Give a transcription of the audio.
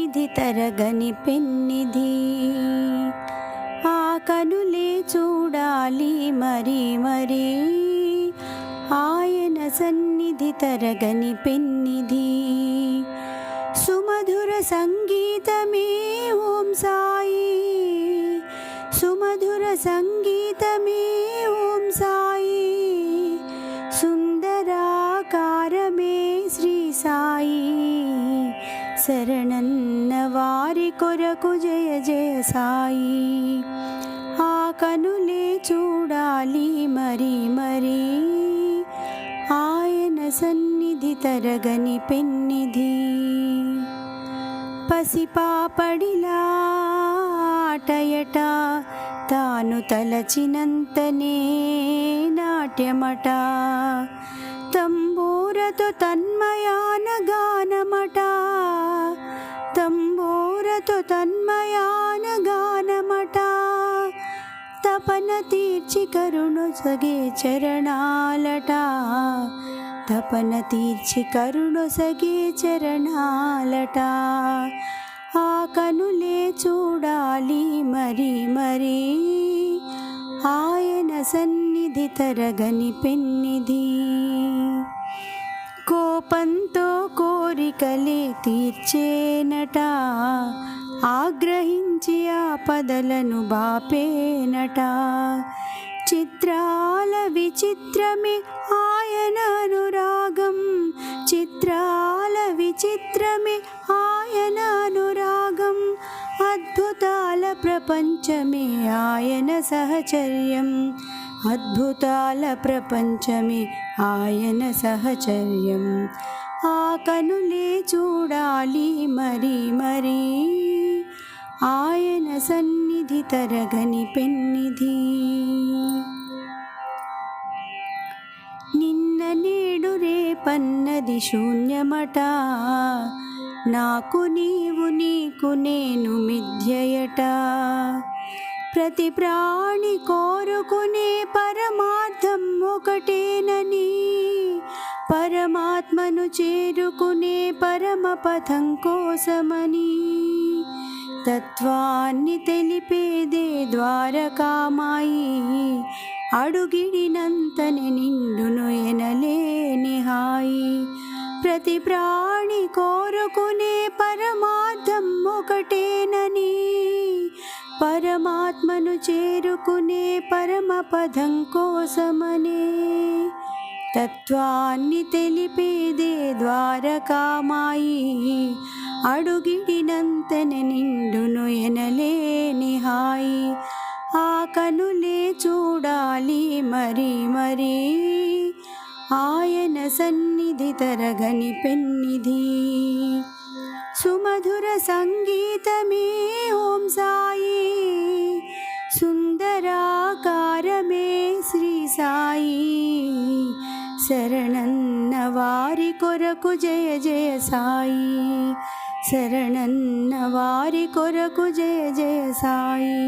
సన్నిధి తరగని పెన్నిధి ఆ కనులే చూడాలి మరి మరి ఆయన సన్నిధి తరగని పెన్నిధి సుమధుర సంగీతమే ఓం సాయి సుమధుర సంగీతమే ఓం సాయి సుందరాకారమే శ్రీ సాయి శరణన్న వారి కొరకు జయ జయ సాయి ఆ కనులే చూడాలి మరి మరి ఆయన సన్నిధి తరగని పెన్నిధి పసిపాపడిలా ఆటయట తాను తలచినంతనే నాట్యమట తంబూరతో తన్మయాన గానమట తంబూరతో తన్మయాన గానమట తపన తీర్చి కరుణొసగే చరణాలట తపన తీర్చి కరుణొసగే చరణాలట ఆ కనులే చూడాలి మరి మరి ఆయన సన్నిధి తరగని పెన్నిధి కోపంతో కోరికలే తీర్చేనట ఆగ్రహించి ఆపదలను బాపేనట చిత్రాల విచిత్రమే ఆయన అనురాగం చిత్రాల విచిత్రమే ఆయన అనురాగం అద్భుతాల ప్రపంచమే ఆయన సహచర్యం అద్భుతాల ప్రపంచమే ఆయన సహచర్యం ఆ కనులే చూడాలి మరి మరి ఆయన సన్నిధి తరగని పెన్నిధి నిన్న నేడు రేపన్నది శూన్యమట నాకు నీవు నీకు నేను మిథ్యయట ప్రతి ప్రాణి కోరుకునే పరమార్థం ఒకటేనని పరమాత్మను చేరుకునే పరమపథం కోసమని తత్వాన్ని తెలిపేదే ద్వారకామాయి అడుగిడినంతనే నిండును ఎనలేని హాయి ప్రతి ప్రాణి కోరుకునే పరమార్థం ఒకటేనని పరమాత్మను చేరుకునే పరమపదం కోసమనే తత్వాన్ని తెలిపేదే ద్వారకామాయి అడుగిడినంతనే నిండును ఎనలేని హాయి ఆ కనులే చూడాలి మరి మరి ఆయన సన్నిధి తరగని పెన్నిధి సుమధుర సంగీతమే ఓం సాయి సుందరాకారమే శ్రీ సాయి శరణన్న వారి కొరకు జయ జయ సాయి శరణన్న వారి కొరకు జయ జయ సాయి